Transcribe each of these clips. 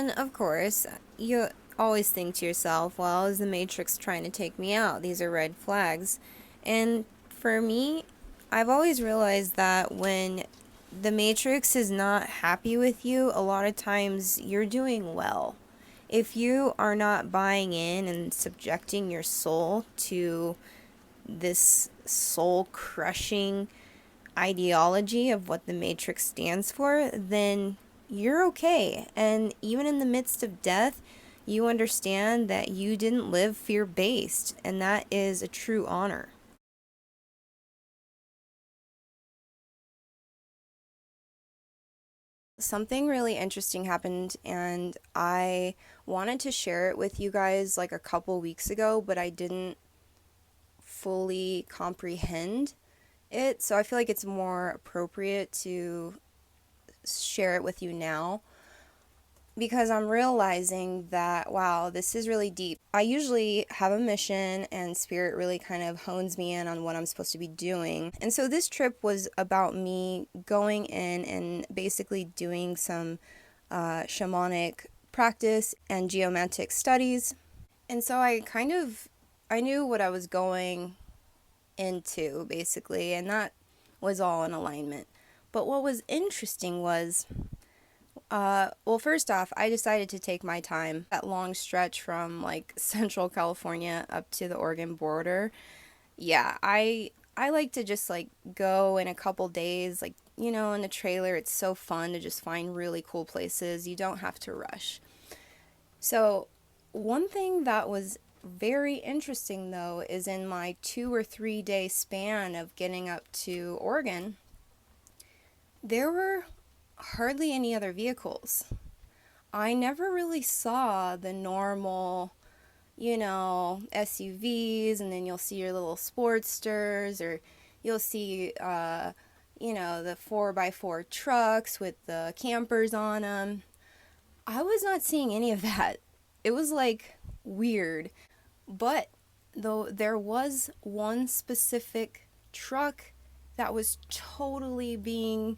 And of course, you always think to yourself, well, is the Matrix trying to take me out? These are red flags. And for me, I've always realized that when the Matrix is not happy with you, a lot of times you're doing well. If you are not buying in and subjecting your soul to this soul crushing ideology of what the Matrix stands for, then you're okay. And even in the midst of death, you understand that you didn't live fear based, and that is a true honor. Something really interesting happened, and I wanted to share it with you guys like a couple weeks ago, but I didn't fully comprehend it. So I feel like it's more appropriate to share it with you now because I'm realizing that, wow, this is really deep. I usually have a mission, and spirit really kind of hones me in on what I'm supposed to be doing. And so this trip was about me going in and basically doing some shamanic practice and geomantic studies. And so I knew what I was going into basically, and that was all in alignment. But what was interesting was well, first off, I decided to take my time. That long stretch from like Central California up to the Oregon border. Yeah, I like to just like go in a couple days, like, in the trailer. It's so fun to just find really cool places. You don't have to rush. So, one thing that was very interesting though is in my 2 or 3 day span of getting up to Oregon, there were hardly any other vehicles. I never really saw the normal, SUVs, and then you'll see your little Sportsters, or you'll see, the 4x4 trucks with the campers on them. I was not seeing any of that. It was like weird. But though there was one specific truck that was totally being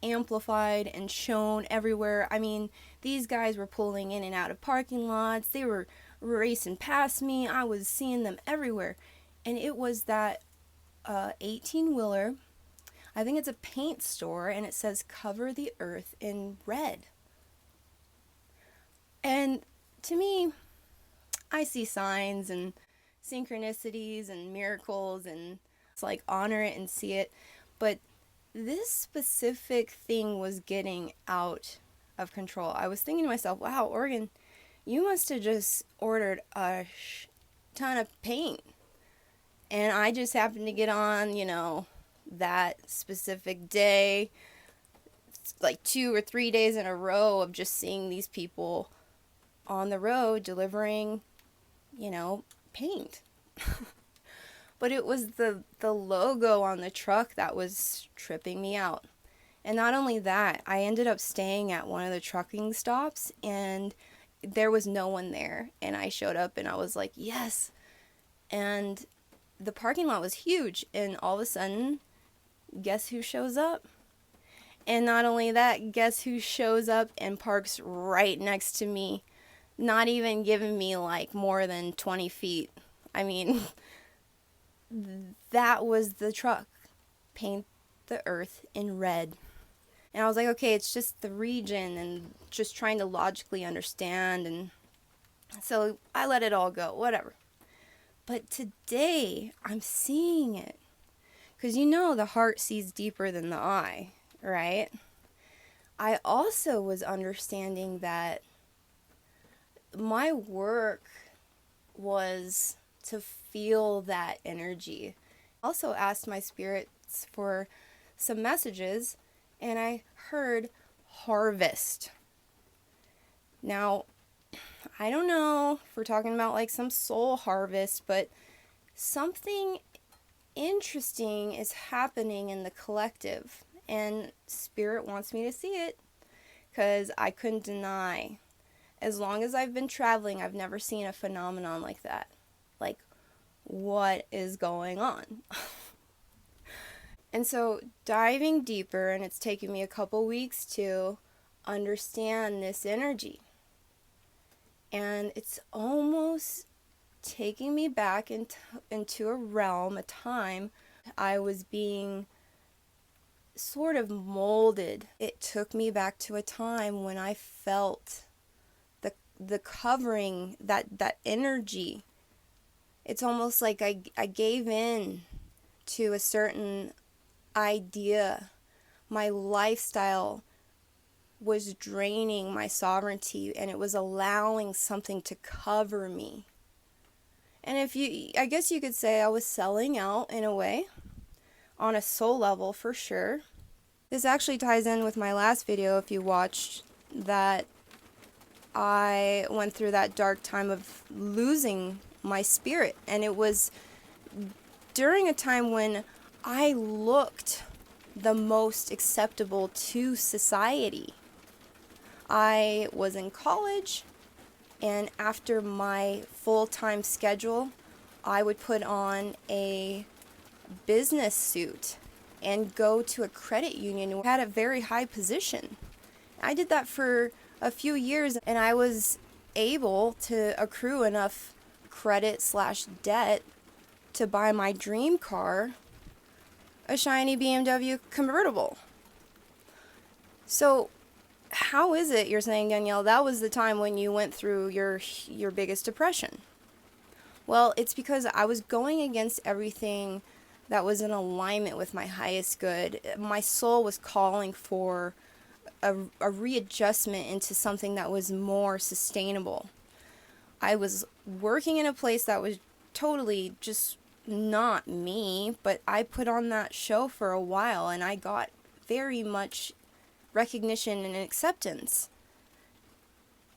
amplified and shown everywhere. I mean, these guys were pulling in and out of parking lots. They were racing past me. I was seeing them everywhere. And it was that 18 wheeler. I think it's a paint store, and it says cover the earth in red. And to me, I see signs and synchronicities and miracles, and it's like honor it and see it. But this specific thing was getting out of control. I was thinking to myself, wow, Oregon, you must have just ordered a ton of paint. And I just happened to get on, that specific day, like 2 or 3 days in a row of just seeing these people on the road delivering, paint. But it was the logo on the truck that was tripping me out. And not only that, I ended up staying at one of the trucking stops, and there was no one there. And I showed up and I was like, yes. And the parking lot was huge. And all of a sudden, guess who shows up? And not only that, guess who shows up and parks right next to me? Not even giving me like more than 20 feet. I mean, that was the truck. Paint the earth in red. And I was like, okay, it's just the region and just trying to logically understand. And so I let it all go, whatever. But today, I'm seeing it. Because the heart sees deeper than the eye, right? I also was understanding that my work was to feel that energy. Also asked my spirits for some messages, and I heard harvest. Now, I don't know if we're talking about like some soul harvest, but something interesting is happening in the collective, and spirit wants me to see it because I couldn't deny. As long as I've been traveling, I've never seen a phenomenon like that. Like, what is going on? And so, diving deeper, and it's taken me a couple weeks to understand this energy. And it's almost taking me back into a realm, a time I was being sort of molded. It took me back to a time when I felt the covering, that energy. It's almost like I gave in to a certain idea. My lifestyle was draining my sovereignty, and it was allowing something to cover me. And I guess you could say I was selling out in a way, on a soul level for sure. This actually ties in with my last video, if you watched that. I went through that dark time of losing my spirit, and it was during a time when I looked the most acceptable to society. I was in college, and after my full-time schedule, I would put on a business suit and go to a credit union who had a very high position. I did that for a few years, and I was able to accrue enough credit/debt to buy my dream car, a shiny BMW convertible. So how is it, you're saying, Danielle, that was the time when you went through your biggest depression? Well, it's because I was going against everything that was in alignment with my highest good. My soul was calling for a readjustment into something that was more sustainable. I was working in a place that was totally just not me, but I put on that show for a while, and I got very much recognition and acceptance.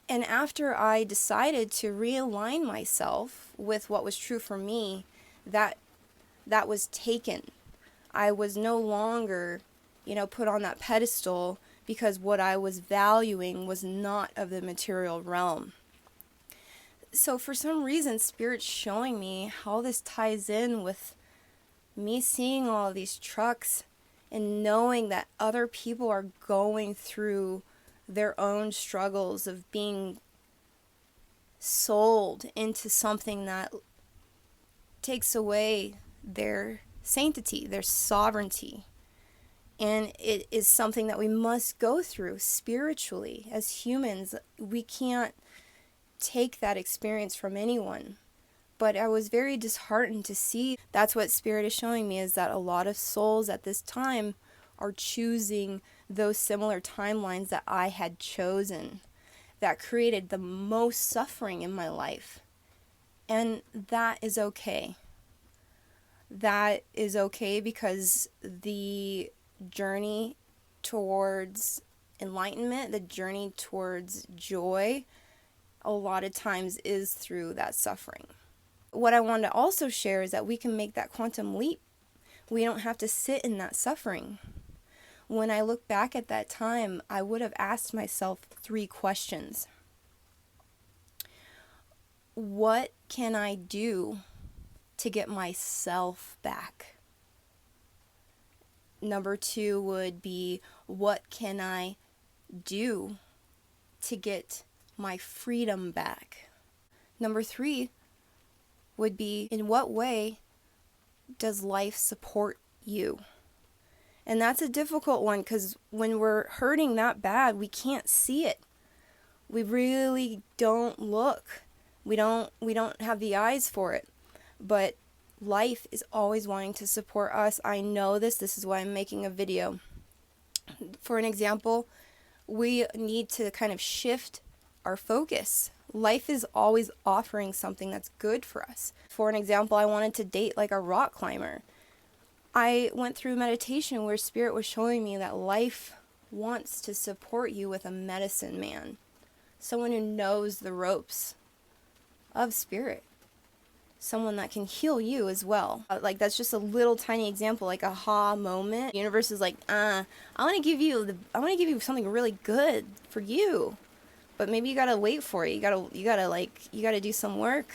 And after I decided to realign myself with what was true for me, that was taken. I was no longer, put on that pedestal, because what I was valuing was not of the material realm. So for some reason, Spirit's showing me how this ties in with me seeing all of these trucks and knowing that other people are going through their own struggles of being sold into something that takes away their sanctity, their sovereignty. And it is something that we must go through spiritually. As humans, we can't take that experience from anyone. But I was very disheartened to see that's what Spirit is showing me, is that a lot of souls at this time are choosing those similar timelines that I had chosen, that created the most suffering in my life. And that is okay. That is okay, because the journey towards enlightenment, the journey towards joy, a lot of times is through that suffering. What I want to also share is that we can make that quantum leap. We don't have to sit in that suffering. When I look back at that time, I would have asked myself 3 questions. What can I do to get myself back? Number 2 would be, what can I do to get my freedom back? Number 3 would be, in what way does life support you? And that's a difficult one, because when we're hurting that bad, we can't see it. We really don't look. We don't have the eyes for it. But life is always wanting to support us. I know this. This is why I'm making a video. For an example, we need to kind of shift our focus. Life is always offering something that's good for us. For an example, I wanted to date like a rock climber. I went through meditation where Spirit was showing me that life wants to support you with a medicine man. Someone who knows the ropes of Spirit. Someone that can heal you as well. Like, that's just a little tiny example, like a aha moment. The universe is like, I want to give you something really good for you, but maybe you gotta wait for it. You gotta do some work.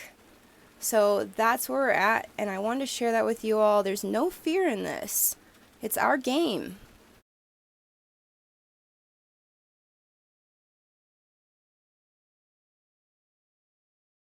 So that's where we're at, and I wanted to share that with you all. There's no fear in this. It's our game.